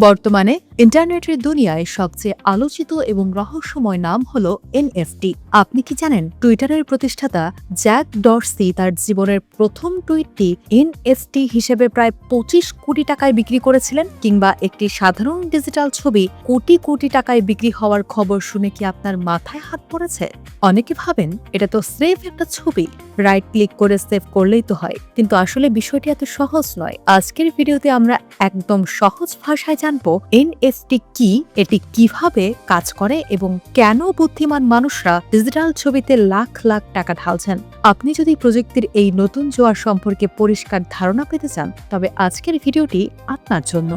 বর্তমানে ইন্টারনেটের দুনিয়ায় সবচেয়ে আলোচিত এবং রহস্যময় নাম হলো এনএফটি। আপনি কি জানেন টুইটারের প্রতিষ্ঠাতা জ্যাক ডরসি তার জীবনের প্রথম টুইটটি এনএফটি হিসেবে প্রায় 25 কোটি টাকায় বিক্রি করেছিলেন? কিংবা একটি সাধারণ ডিজিটাল ছবি কোটি কোটি টাকায় বিক্রি হওয়ার খবর শুনে কি আপনার মাথায় হাত পড়েছে? অনেকে ভাবেন এটা তো স্রেফ একটা ছবি, রাইট ক্লিক করে সেভ করলেই তো হয়, কিন্তু আসলে বিষয়টি এত সহজ নয়। আজকের ভিডিওতে আমরা একদম সহজ ভাষায় জানবো এনএফটি কি, এটি কিভাবে কাজ করে এবং কেন বুদ্ধিমান মানুষরা ডিজিটাল ছবিতে লাখ লাখ টাকা ঢালছেন। আপনি যদি প্রযুক্তির এই নতুন জোয়ার সম্পর্কে পরিষ্কার ধারণা পেতে চান, তবে আজকের ভিডিওটি আপনার জন্য।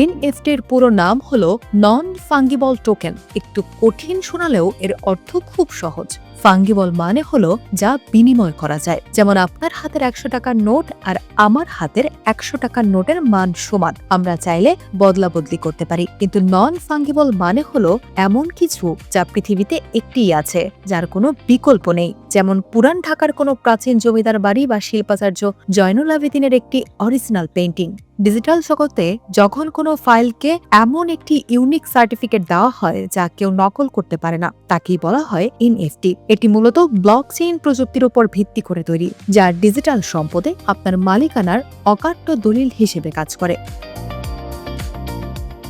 এনএফটির পুরো নাম হলো নন ফাঙ্গিবল টোকেন। একটু কঠিন শোনালেও এর অর্থ খুব সহজ। ফাঙ্গিবল মানে হলো যা বিনিময় করা যায়, যেমন আপনার হাতের 100 টাকার নোট আর আমার হাতের 100 টাকার নোটের মান সমান, আমরা চাইলে বদলা বদলি করতে পারি। কিন্তু নন ফাঙ্গিবল মানে হলো এমন কিছু যা পৃথিবীতে একটিই আছে, যার কোনো বিকল্প নেই, যেমন পুরান ঢাকার কোনো প্রাচীন জমিদার বাড়ি বা শিল্পাচার্য জয়নুল আবেদিনের একটি অরিজিনাল পেইন্টিং। ডিজিটাল জগতে যখন কোনো ফাইলকে এমন একটি ইউনিক সার্টিফিকেট দেওয়া হয় যা কেউ নকল করতে পারে না, তাকেই বলা হয় এনএফটি। এটি মূলত ব্লকচেইন প্রযুক্তির উপর ভিত্তি করে তৈরি, যা ডিজিটাল সম্পদে আপনার মালিকানার অকাট্য দলিল হিসেবে কাজ করে।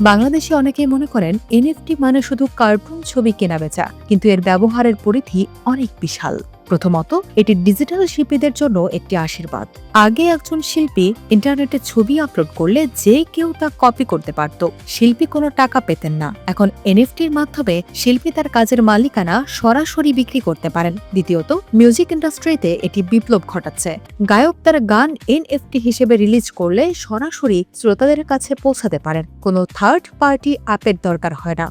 বাংলাদেশে অনেকেই মনে করেন এনএফটি মানে শুধু কার্টুন ছবি কেনাবেচা, কিন্তু এর ব্যবহারের পরিধি অনেক বিশাল। প্রথমত, এটি ডিজিটাল শিল্পীদের জন্য একটি আশীর্বাদ। আগে একজন শিল্পী ইন্টারনেটে ছবি আপলোড করলে যে কেউ তা কপি করতে পারত, শিল্পী কোনো টাকা পেতেন না। এখন এনএফটির মাধ্যমে শিল্পী তার কাজের মালিকানা সরাসরি বিক্রি করতে পারেন। দ্বিতীয়ত, মিউজিক ইন্ডাস্ট্রিতে এটি বিপ্লব ঘটাচ্ছে। গায়ক তার গান এনএফটি হিসেবে রিলিজ করলে সরাসরি শ্রোতাদের কাছে পৌঁছাতে পারেন, কোনো থার্ড পার্টি অ্যাপের দরকার হয় না।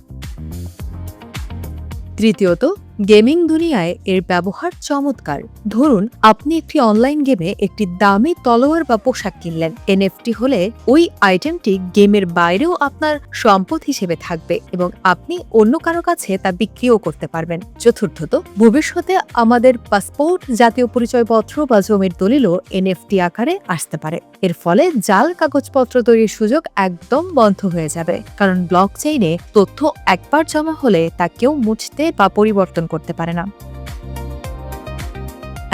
তৃতীয়ত, গেমিং দুনিয়ায় এর ব্যবহার চমৎকার। ধরুন আপনি একটি অনলাইন গেমে একটি দামি তলোয়ার বা পোশাক কিনলেন। এনএফটি হলে ওই আইটেমটি গেমের বাইরেও আপনার সম্পদ হিসেবে থাকবে এবং আপনি অন্য কারো কাছে তা বিক্রিও করতে পারবেন। চতুর্থত, ভবিষ্যতে আমাদের পাসপোর্ট, জাতীয় পরিচয়পত্র বা জমির দলিলও এনএফটি আকারে আসতে পারে। এর ফলে জাল কাগজপত্র তৈরির সুযোগ একদম বন্ধ হয়ে যাবে, কারণ ব্লকচেইনে তথ্য একবার জমা হলে তা কেউ মুছতে বা পরিবর্তন করতে পারে না।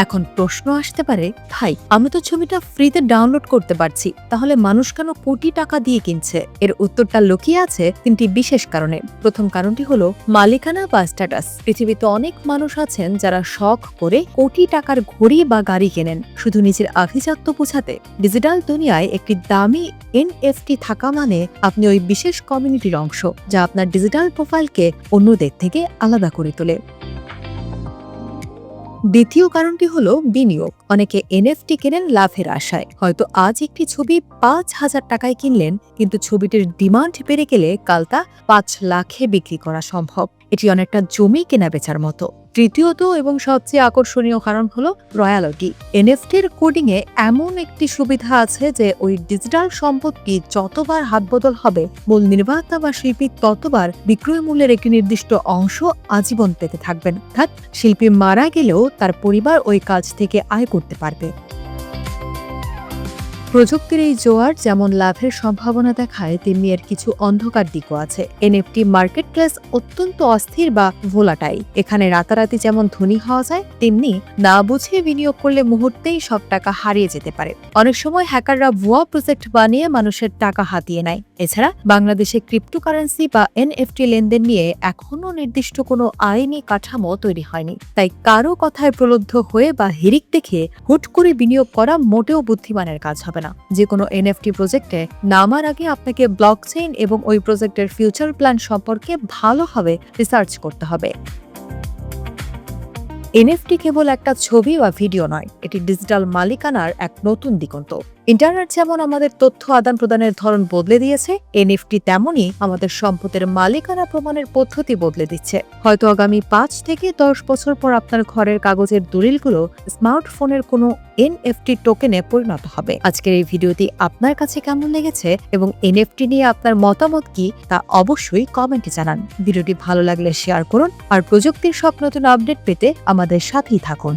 এখন প্রশ্ন আসতে পারে, ভাই আমি তো ছবিটা ফ্রিতে ডাউনলোড করতে পারছি, তাহলে মানুষ কেন কোটি টাকা দিয়ে কিনছে? এর উত্তরটা লুকিয়ে আছে 3টি বিশেষ কারণে। প্রথম কারণটি হলো মালিকানা বা স্ট্যাটাস। পৃথিবীতে অনেক মানুষ আছেন যারা শখ করে কোটি টাকার ঘড়ি বা গাড়ি কেনেন শুধু নিজের আভিজাত্য বোঝাতে। ডিজিটাল দুনিয়ায় একটি দামি এনএফটি থাকা মানে আপনি ওই বিশেষ কমিউনিটির অংশ, যা আপনার ডিজিটাল প্রোফাইলকে অন্যদের থেকে আলাদা করে তোলে। দ্বিতীয় কারণটি হলো বিনিয়োগ। অনেকে এনএফটি কেনেন লাভের আশায়। হয়তো আজ একটি ছবি 5,000 টাকায় কিনলেন, কিন্তু ছবিটির ডিমান্ড বেড়ে গেলে কাল তা 5 লাখে বিক্রি করা সম্ভব। এটি অনেকটা জমি কেনা বেচার মতো। তৃতীয়ত এবং সবচেয়ে আকর্ষণীয় কারণ হলো রয়্যালটি। এনএফটির কোডিং এ এমন একটি সুবিধা আছে যে ওই ডিজিটাল সম্পদটি যতবার হাত বদল হবে, মূল নির্মাতা বা শিল্পী ততবার বিক্রয় মূল্যের একটি নির্দিষ্ট অংশ আজীবন পেতে থাকবেন। অর্থাৎ শিল্পী মারা গেলেও তার পরিবার ওই কাজ থেকে আয় করতে পারবে। প্রযুক্তির এই জোয়ার যেমন লাভের সম্ভাবনা দেখায়, তেমনি এর কিছু অন্ধকার দিকও আছে। এনএফটি মার্কেট প্লেস অত্যন্ত অস্থির বা ভোলাটাইল। এখানে রাতারাতি যেমন ধনী হওয়া যায়, তেমনি না বুঝে বিনিয়োগ করলে মুহূর্তেই সব টাকা হারিয়ে যেতে পারে। অনেক সময় হ্যাকাররা ভুয়া প্রজেক্ট বানিয়ে মানুষের টাকা হাতিয়ে নেয়। এছাড়া বাংলাদেশে ক্রিপ্টোকারেন্সি বা এনএফটি লেনদেন নিয়ে এখনো নির্দিষ্ট কোনো আইনি কাঠামো তৈরি হয়নি। তাই কারো কথায় প্রলুব্ধ হয়ে বা হিড়িক দেখে হুট করে বিনিয়োগ করা মোটেও বুদ্ধিমানের কাজ হবে না। যে কোনো এনএফটি প্রজেক্টে নামার আগে আপনাকে ব্লকচেইন এবং ওই প্রজেক্টের ফিউচার প্ল্যান সম্পর্কে ভালোভাবে রিসার্চ করতে হবে। এনএফটি কেবল একটা ছবি বা ভিডিও নয়, এটি ডিজিটাল মালিকানার এক নতুন দিগন্ত। ইন্টারনেট যেমন আমাদের তথ্য আদান প্রদানের ধরন বদলে দিয়েছে, এনএফটি তেমনই আমাদের সম্পদের মালিকানা প্রমাণের পদ্ধতি বদলে দিচ্ছে। হয়তো আগামী 5 থেকে 10 বছর পর আপনার ঘরের কাগজের দলিলগুলো স্মার্টফোনের কোনো এনএফটি টোকেনে পরিণত হবে। আজকের এই ভিডিওটি আপনার কাছে কেমন লেগেছে এবং এনএফটি নিয়ে আপনার মতামত কি, তা অবশ্যই কমেন্টে জানান। ভিডিওটি ভালো লাগলে শেয়ার করুন আর প্রযুক্তির সব নতুন আপডেট পেতে আমাদের সাথেই থাকুন।